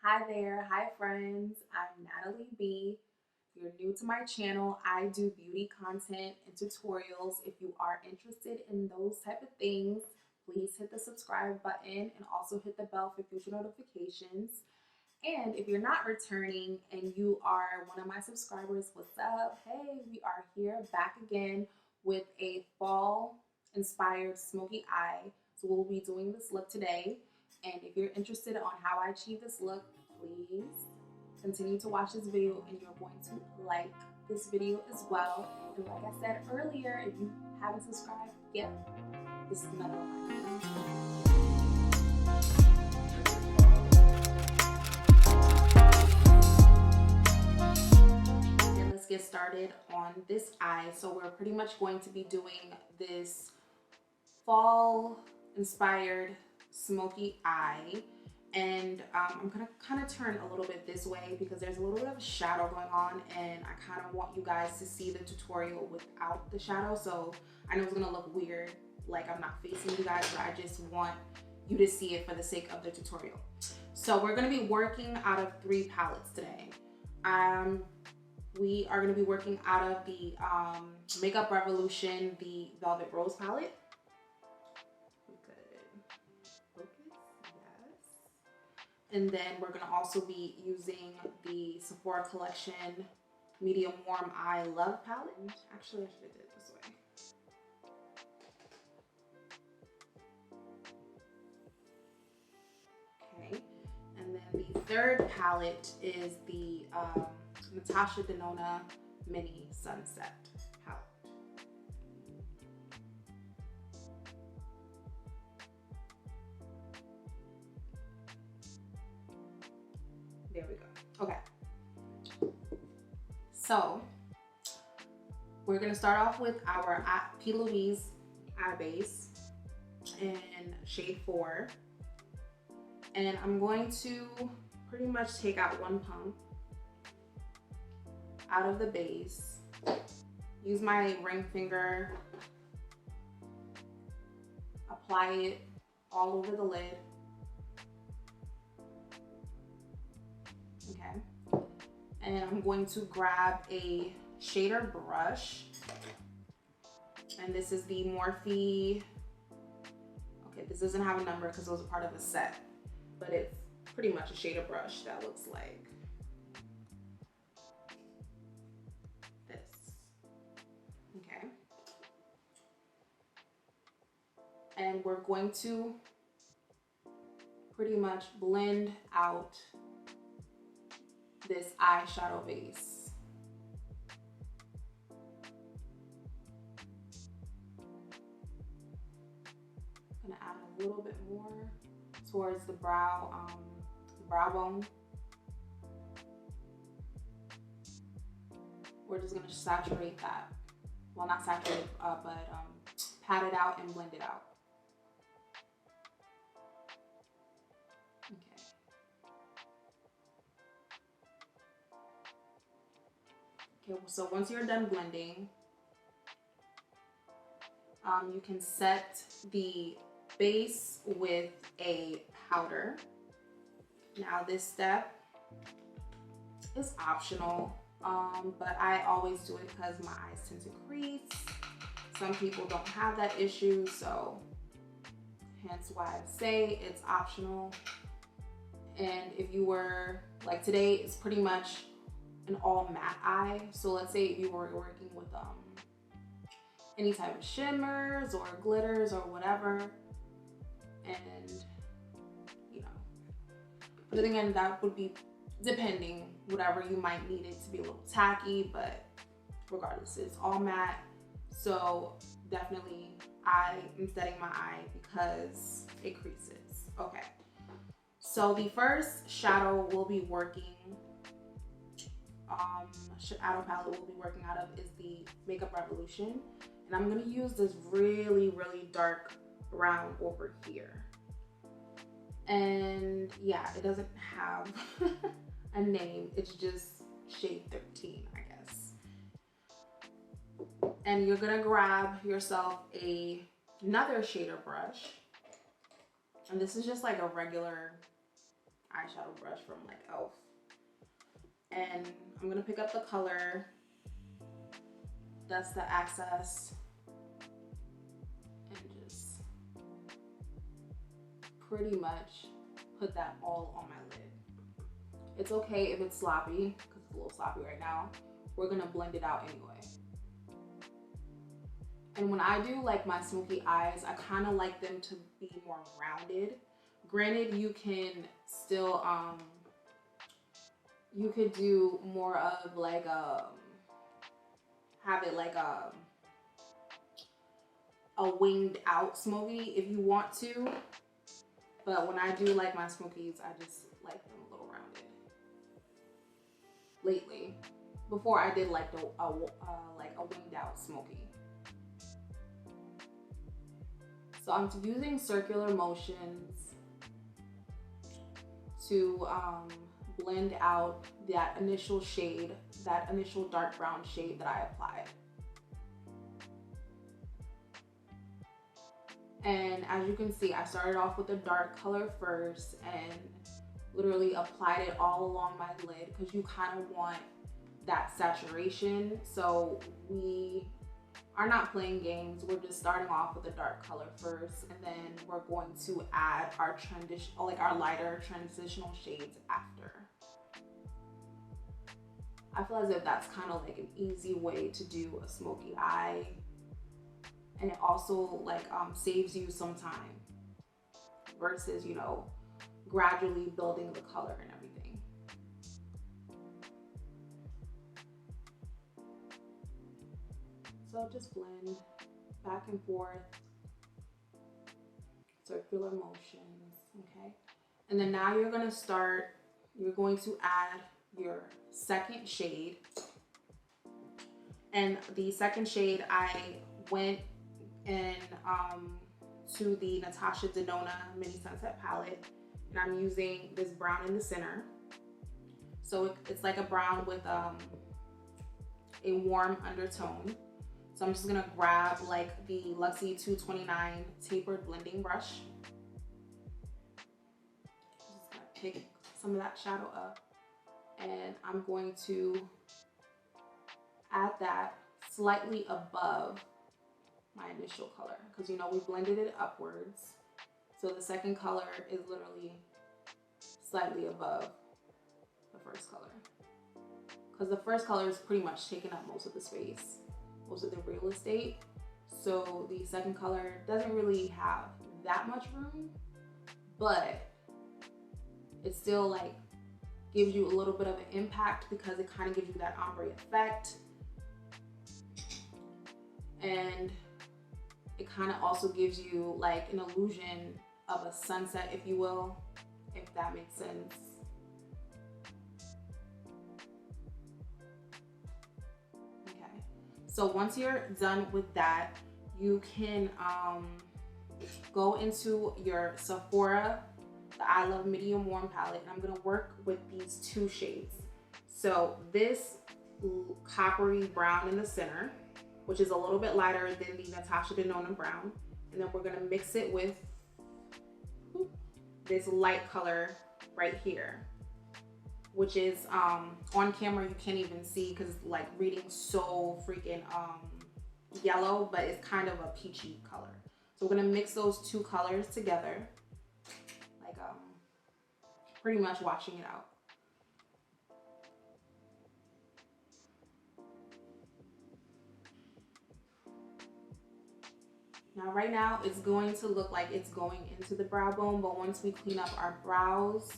Hi there, hi friends. I'm Natalie B. If you're new to my channel, I do beauty content and tutorials. If you are interested in those type of things, please hit the subscribe button and also hit the bell for future notifications. And if you're not returning and you are one of my subscribers, what's up? Hey, we are here back again with a fall inspired smoky eye. So we'll be doing this look today. And if you're interested on how I achieve this look, please continue to watch this video and you're going to like this video as well. And like I said earlier, if you haven't subscribed yet, this is another reminder. Let's get started on this eye. So we're pretty much going to be doing this fall inspired smoky eye, and I'm gonna kind of turn a little bit this way because there's a little bit of a shadow going on, and I kind of want you guys to see the tutorial without the shadow. So I know it's gonna look weird, like I'm not facing you guys, but I just want you to see it for the sake of the tutorial. So we're gonna be working out of 3 palettes today. We are going to be working out of the Makeup Revolution, the Velvet Rose palette. We could focus, yes. And then we're going to also be using the Sephora Collection Medium Warm Eye Love palette. Actually, I should have did it this way. Okay. And then the third palette is the Natasha Denona Mini Sunset palette. There we go. Okay. So we're gonna start off with our Louise eye base in shade 4. And I'm going to pretty much take out 1 pump out of the base, use my ring finger, apply it all over the lid. Okay. And I'm going to grab a shader brush. And this is the Morphe. Okay, this doesn't have a number because it was a part of a set, but it's pretty much a shader brush that looks like this. Okay. And we're going to pretty much blend out this eyeshadow base. I'm gonna add a little bit more towards the brow bone. We're just gonna saturate that. Well, not saturate, but pat it out and blend it out. Okay, so once you're done blending, you can set the base with a powder. Now this step is optional, but I always do it because my eyes tend to crease. Some people don't have that issue, so hence why I say it's optional. And if you were, like today, it's pretty much an all matte eye. So let's say if you were working with any type of shimmers or glitters or whatever, and you know, but then again, that would be depending, whatever you might need it to be a little tacky, but regardless, it's all matte. So definitely I am setting my eye because it creases. Okay, so the first shadow we'll be working, shadow palette we'll be working out of is the Makeup Revolution. And I'm gonna use this really, really dark brown over here. And yeah, it doesn't have a name, it's just shade 13, I guess. And you're gonna grab yourself another shader brush. And this is just like a regular eyeshadow brush from like e.l.f. And I'm gonna pick up the color that's the access and just pretty much put that all on my lid. It's okay if it's sloppy, because it's a little sloppy right now. We're gonna blend it out anyway. And when I do like my smoky eyes, I kind of like them to be more rounded. Granted, you can still, you could do more of like, have it like a winged out smoky if you want to. But when I do like my smokies, I just like them a little rounded. Lately, before I did like a winged out smoky. So I'm using circular motions to blend out that initial shade, that initial dark brown shade that I applied. And as you can see, I started off with a dark color first and literally applied it all along my lid because you kind of want that saturation. So we are not playing games. We're just starting off with a dark color first, and then we're going to add our our lighter transitional shades after. I feel as if that's kind of like an easy way to do a smoky eye, and it also like saves you some time versus, you know, gradually building the color and everything. So just blend back and forth, circular motions, okay? And then now you're going to add your second shade. And the second shade, I went in to the Natasha Denona Mini Sunset palette, and I'm using this brown in the center. So it's like a brown with a warm undertone. So I'm just gonna grab like the Luxie 229 tapered blending brush. Just gonna pick some of that shadow up, and I'm going to add that slightly above my initial color, because you know we blended it upwards. So the second color is literally slightly above the first color, because the first color is pretty much taking up most of the space, most of the real estate. So the second color doesn't really have that much room, but it still like gives you a little bit of an impact because it kind of gives you that ombre effect. And it kind of also gives you like an illusion of a sunset, if you will, if that makes sense. Okay, so once you're done with that, you can go into your Sephora, the I Love Medium Warm palette, and I'm gonna work with these two shades. So this coppery brown in the center, which is a little bit lighter than the Natasha Denona brown. And then we're gonna mix it with this light color right here, which is on camera you can't even see because it's like reading so freaking yellow, but it's kind of a peachy color. So we're gonna mix those two colors together, like pretty much washing it out. Now, right now, it's going to look like it's going into the brow bone, but once we clean up our brows,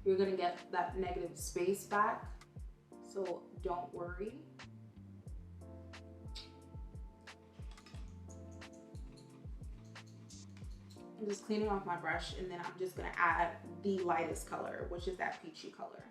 you're gonna get that negative space back, so don't worry. I'm just cleaning off my brush, and then I'm just gonna add the lightest color, which is that peachy color.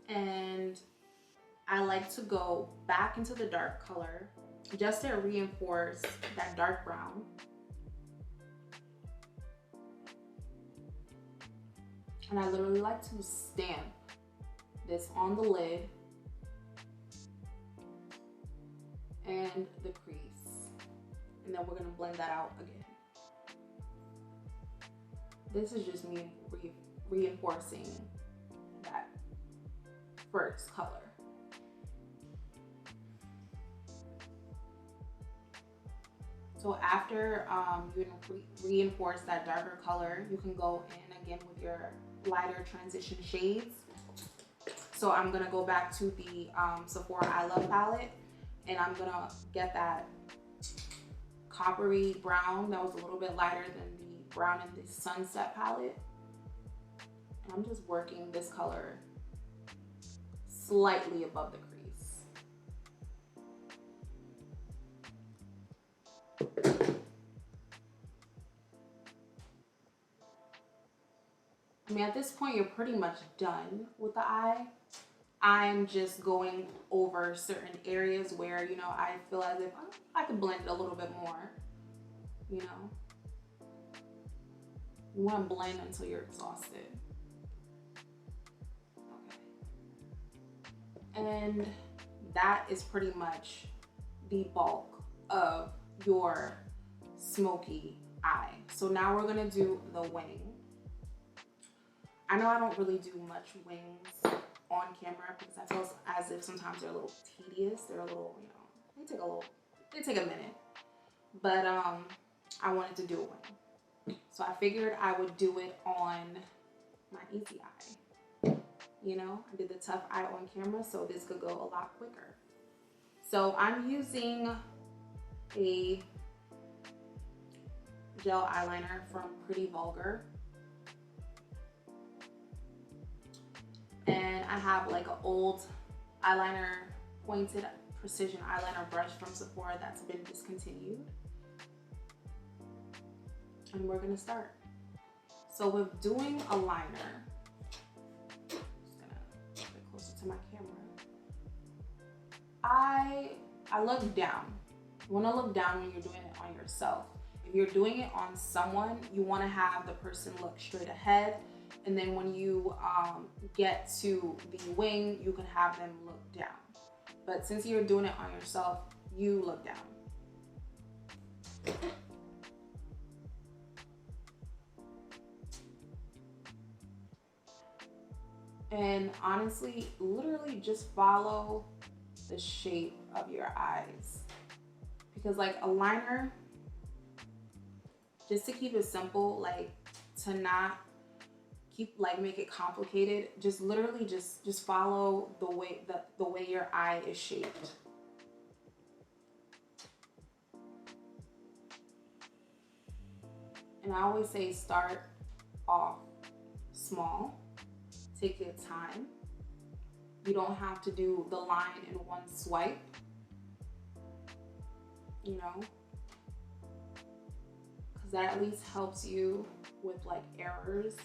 And I like to go back into the dark color just to reinforce that dark brown. And I literally like to stamp this on the lid and the crease. And then we're gonna blend that out again. This is just me reinforcing that first color. So after you reinforce that darker color, you can go in again with your lighter transition shades. So I'm gonna go back to the Sephora I Love palette, and I'm gonna get that coppery brown that was a little bit lighter than the brown in the Sunset palette. And I'm just working this color slightly above the crease. I mean, at this point, you're pretty much done with the eye. I'm just going over certain areas where, you know, I feel as if I could blend it a little bit more, you know. You want to blend until you're exhausted. Okay. And that is pretty much the bulk of your smoky eye. So now we're gonna do the wing. I know I don't really do much wings on camera because I feel as if sometimes they're a little tedious. They're a little, you know, they take a minute. But I wanted to do a wing. So I figured I would do it on my easy eye. You know, I did the tough eye on camera, so this could go a lot quicker. So I'm using a gel eyeliner from Pretty Vulgar. And I have like an old eyeliner, pointed precision eyeliner brush from Sephora that's been discontinued. And we're gonna start. So with doing a liner, just gonna get closer to my camera. I look down. You wanna look down when you're doing it on yourself. If you're doing it on someone, you wanna have the person look straight ahead. And then when you get to the wing, you can have them look down. But since you're doing it on yourself, you look down. And honestly, literally just follow the shape of your eyes. Because like a liner, just to keep it simple, like to not make it complicated, just literally just follow the way your eye is shaped. And I always say start off small, take your time. You don't have to do the line in one swipe, you know, because that at least helps you with like errors.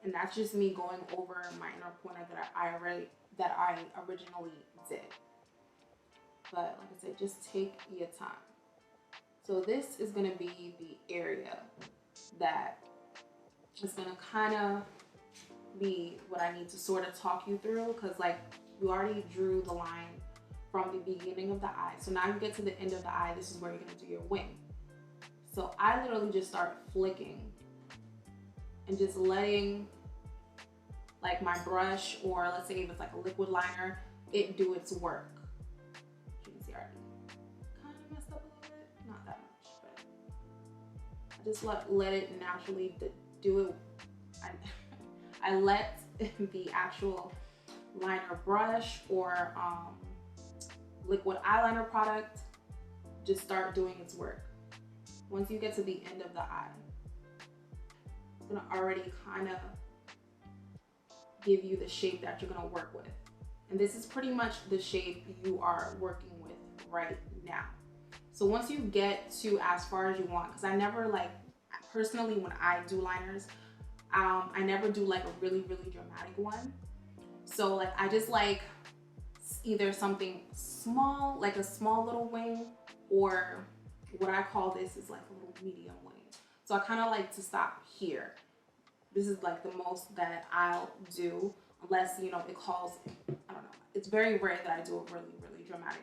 And that's just me going over my inner corner that I originally did. But like I said, just take your time. So this is gonna be the area that is gonna kind of be what I need to sort of talk you through, because like you already drew the line from the beginning of the eye. So now you get to the end of the eye, this is where you're gonna do your wing. So I literally just start flicking and just letting like my brush, or let's say if it's like a liquid liner, it do its work. You can see I already kind of messed up a little bit, not that much, but I just let it naturally do it. I let the actual liner brush or liquid eyeliner product just start doing its work. Once you get to the end of the eye, it's gonna already kind of give you the shape that you're gonna work with. And this is pretty much the shape you are working with right now. So once you get to as far as you want, because I never like, personally when I do liners, I never do like a really, really dramatic one. So like I just like either something small, like a small little wing, or what I call this is like a little medium wing. So I kind of like to stop here. This is like the most that I'll do, unless, you know, it calls, I don't know. It's very rare that I do a really, really dramatic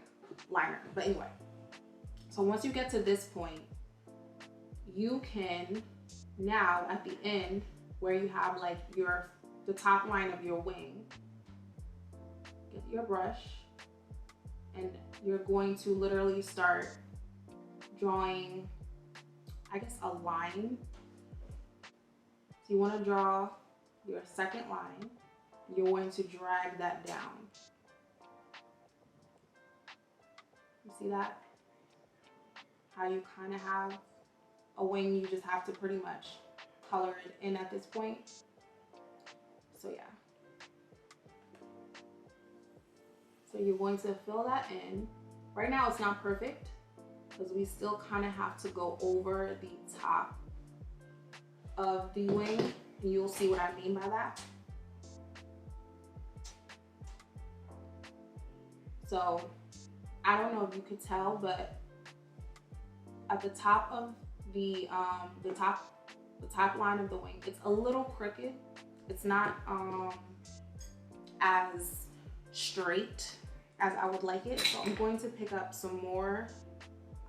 liner. But anyway, so once you get to this point, you can now at the end where you have like the top line of your wing, get your brush and you're going to literally start drawing, I guess, a line. So you want to draw your second line. You're going to drag that down. You see that? How you kind of have a wing, you just have to pretty much color it in at this point. So yeah. So you're going to fill that in. Right now it's not perfect because we still kind of have to go over the top of the wing. And you'll see what I mean by that. So I don't know if you could tell, but at the top of the top line of the wing, it's a little crooked. It's not as straight as I would like it. So I'm going to pick up some more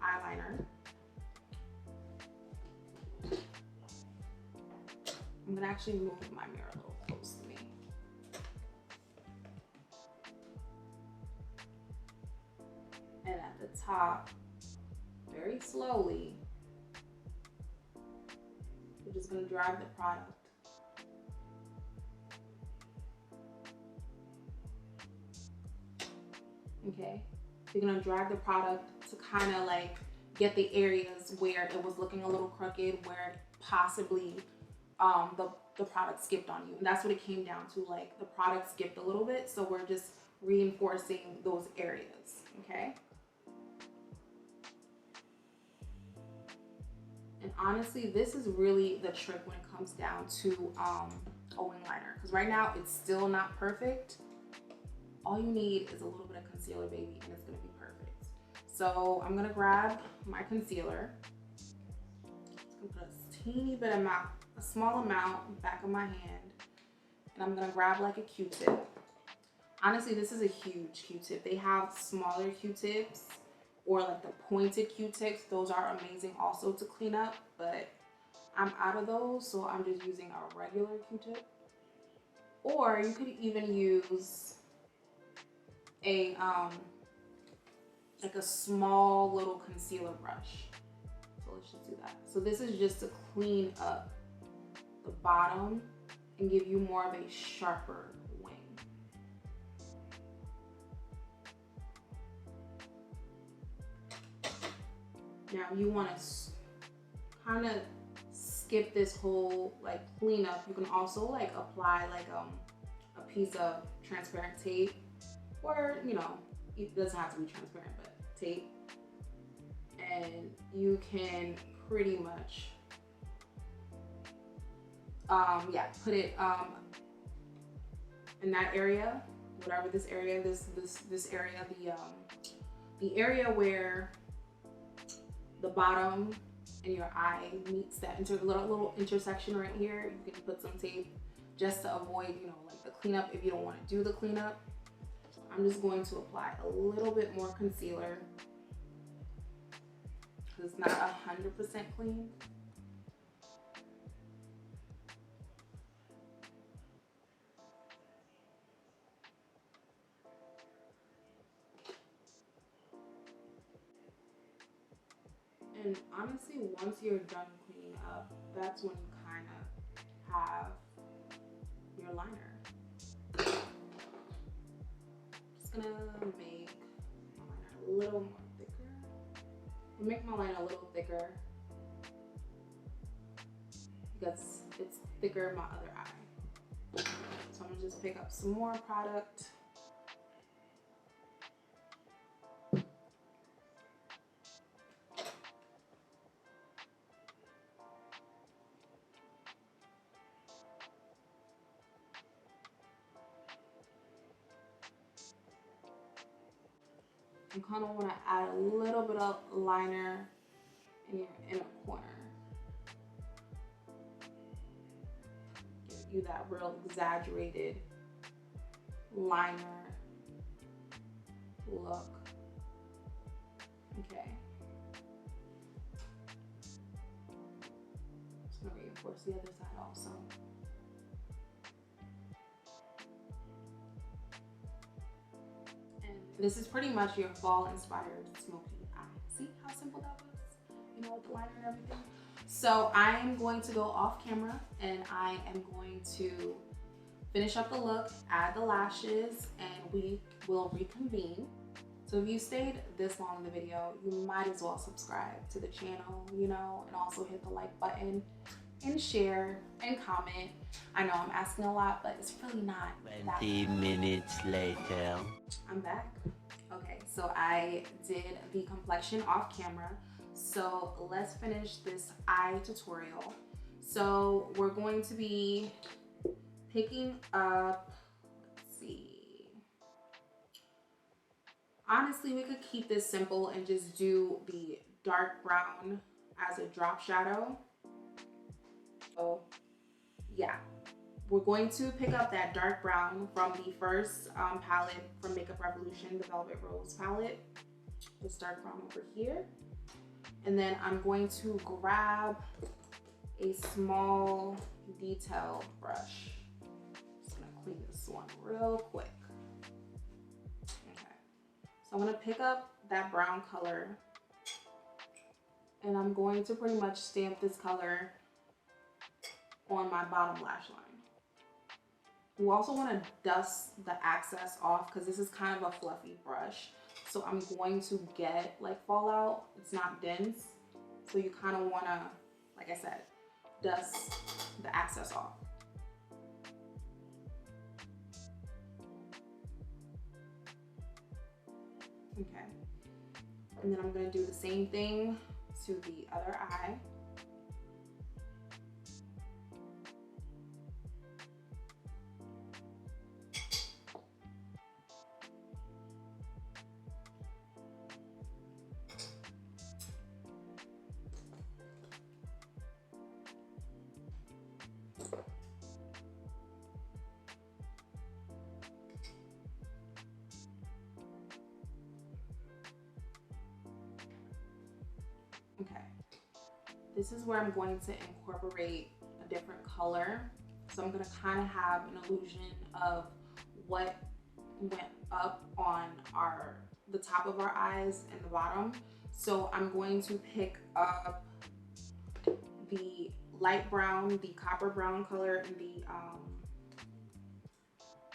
eyeliner. I'm gonna actually move my mirror a little close to me. And at the top, very slowly, you're just gonna drag the product. Okay, you're gonna drag the product to kind of like get the areas where it was looking a little crooked, where possibly the product skipped on you. And that's what it came down to, like the product skipped a little bit. So we're just reinforcing those areas, okay? And honestly, this is really the trick when it comes down to a wing liner. Because right now it's still not perfect. All you need is a little bit of concealer, baby, and it's gonna be perfect. So I'm gonna grab my concealer. I'm gonna put a teeny bit amount, a small amount back of my hand, and I'm gonna grab like a Q-tip. Honestly, this is a huge Q-tip. They have smaller Q-tips or like the pointed Q-tips. Those are amazing also to clean up, but I'm out of those, so I'm just using a regular Q-tip. Or you could even use a like a small little concealer brush. So let's just do that. So this is just to clean up the bottom and give you more of a sharper wing. Now you want to kind of skip this whole like cleanup. You can also like apply like a piece of transparent tape, or you know, it doesn't have to be transparent, but tape, and you can pretty much yeah, put it in that area, whatever this area, this area, the area where the bottom and your eye meets, that little intersection right here. You can put some tape just to avoid, you know, like the cleanup if you don't want to do the cleanup. I'm just going to apply a little bit more concealer because it's not 100% clean. And honestly, once you're done cleaning up, that's when you kind of have your liner. Just gonna make my liner a little more thicker. I'll make my liner a little thicker because it's thicker in my other eye. So I'm gonna just pick up some more product. You kind of want to add a little bit of liner in your inner corner. Give you that real exaggerated liner look. Okay. Just gonna reinforce the other side also. And this is pretty much your fall inspired smoky eye. See how simple that was? You know, with the liner and everything. So I'm going to go off camera and I am going to finish up the look, add the lashes, and we will reconvene. So if you stayed this long in the video, you might as well subscribe to the channel, you know, and also hit the like button and share and comment. I know I'm asking a lot, but it's really not. 20 minutes later. I'm back. Okay, so I did the complexion off camera. So let's finish this eye tutorial. So we're going to be picking up, let's see. Honestly, we could keep this simple and just do the dark brown as a drop shadow. So yeah, we're going to pick up that dark brown from the first palette from Makeup Revolution, the Velvet Rose palette. This dark brown over here. And then I'm going to grab a small detail brush. Just gonna clean this one real quick. Okay, so I'm gonna pick up that brown color and I'm going to pretty much stamp this color on my bottom lash line. You also want to dust the excess off because this is kind of a fluffy brush. So I'm going to get like fallout. It's not dense. So you kind of want to, like I said, dust the excess off. Okay. And then I'm going to do the same thing to the other eye. Okay, this is where I'm going to incorporate a different color. So I'm going to kind of have an illusion of what went up on the top of our eyes and the bottom. So I'm going to pick up the light brown, the copper brown color in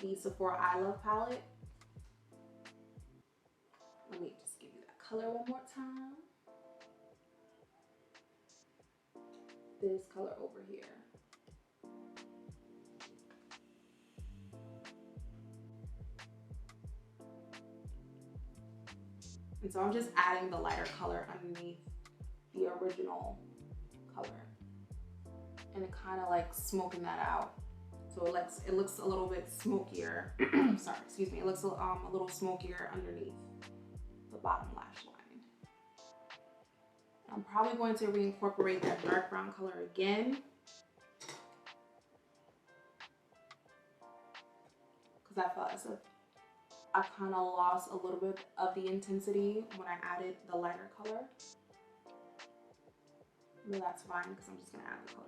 the Sephora I Love palette. Let me just give you that color one more time. This color over here. And so I'm just adding the lighter color underneath the original color. And it kind of like smoking that out. So it looks a little bit smokier. Sorry, excuse me. It looks a little smokier underneath the bottom lash line. I'm probably going to reincorporate that dark brown color again. Because I felt as if I kind of lost a little bit of the intensity when I added the lighter color. But that's fine because I'm just going to add the color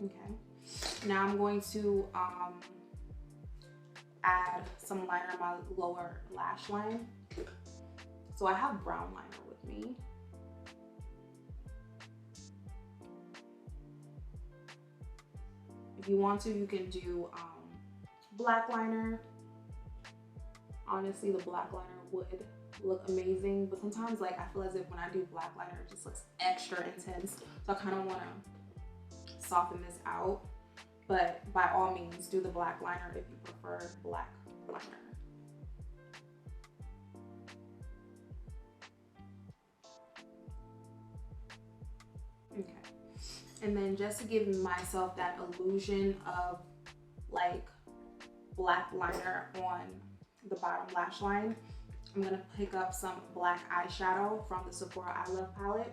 again. Okay. Now I'm going to add some liner on my lower lash line. So I have brown liner with me. If you want to, you can do black liner. Honestly, the black liner would look amazing, but sometimes like I feel as if when I do black liner, it just looks extra intense. So I kind of want to soften this out. But by all means, do the black liner if you prefer black liner. Okay. And then just to give myself that illusion of like black liner on the bottom lash line, I'm gonna pick up some black eyeshadow from the Sephora I Love palette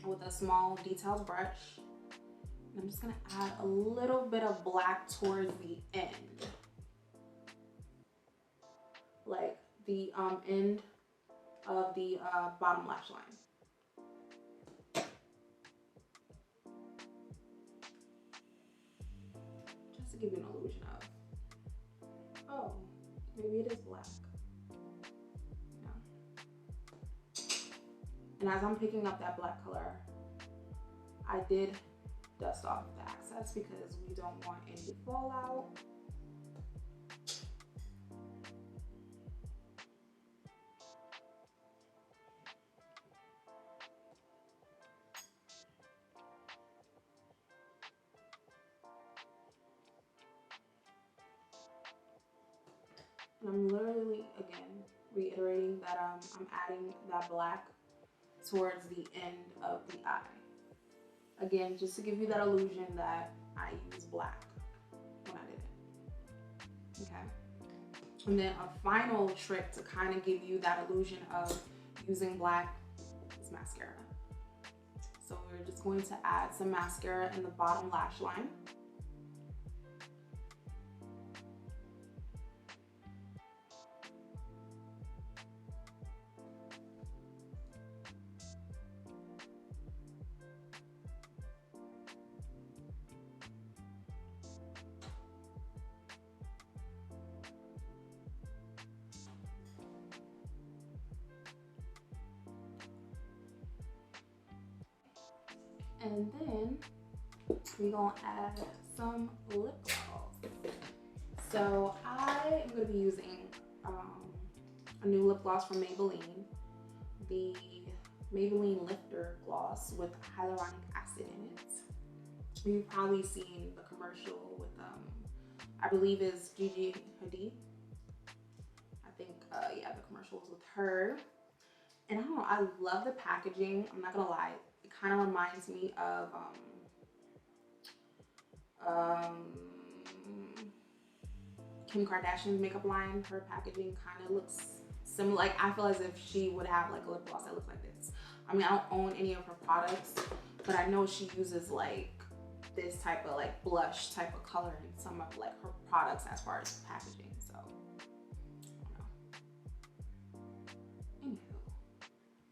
with a small details brush. And I'm just gonna add a little bit of black towards the end. Like the end of the bottom lash line. Just to give you an illusion of, oh, maybe it is black. And as I'm picking up that black color, I did dust off the excess because we don't want any fallout. And I'm literally, again, reiterating that I'm adding that black towards the end of the eye. Again, just to give you that illusion that I use black when I did it. Okay. And then a final trick to kind of give you that illusion of using black is mascara. So we're just going to add some mascara in the bottom lash line. And then we're gonna add some lip gloss. So I am gonna be using a new lip gloss from Maybelline, the Maybelline Lifter Gloss with hyaluronic acid in it. You've probably seen the commercial with I believe is Gigi Hadid. I think yeah, the commercial was with her. And I don't know, I love the packaging. I'm not gonna lie. Kind of reminds me of Kim Kardashian's makeup line. Her packaging kind of looks similar. Like I feel as if she would have like a lip gloss that looks like this. I mean, I don't own any of her products, but I know she uses like this type of like blush type of color in some of like her products as far as packaging. So, I don't know. Anywho,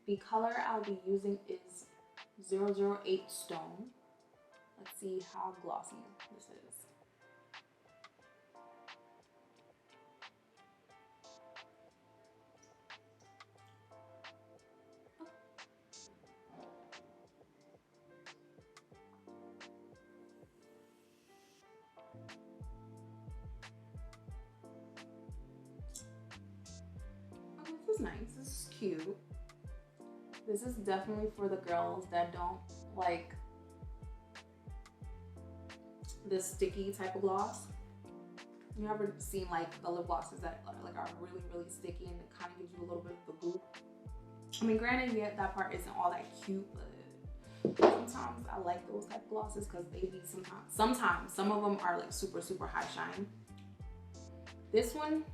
the color I'll be using is 008 Stone. Let's see how glossy this is. Oh, this is nice. This is cute. This is definitely for the girls that don't like this sticky type of gloss. You ever seen like the lip glosses that like are really, really sticky and it kind of gives you a little bit of the goop? I mean, granted, yeah, that part isn't all that cute, but sometimes I like those type of glosses because they be sometimes some of them are like super, super high shine. This one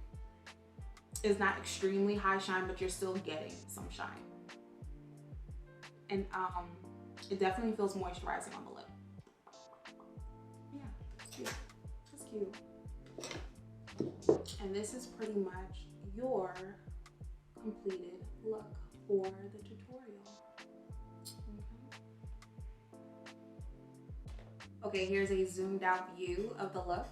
is not extremely high shine, but you're still getting some shine. And it definitely feels moisturizing on the lip. Yeah, it's cute. It's cute. And this is pretty much your completed look for the tutorial. Okay, here's a zoomed out view of the look.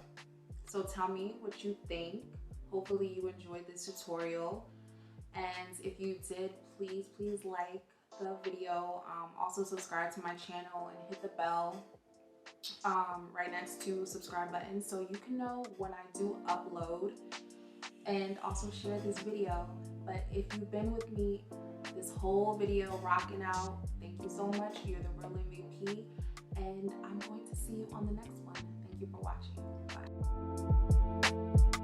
So tell me what you think. Hopefully you enjoyed this tutorial. And if you did, please like the video. Also subscribe to my channel and hit the bell right next to subscribe button so you can know when I do upload, and also share this video. But if you've been with me this whole video rocking out, thank you so much. You're the real MVP, and I'm going to see you on the next one. Thank you for watching. Bye.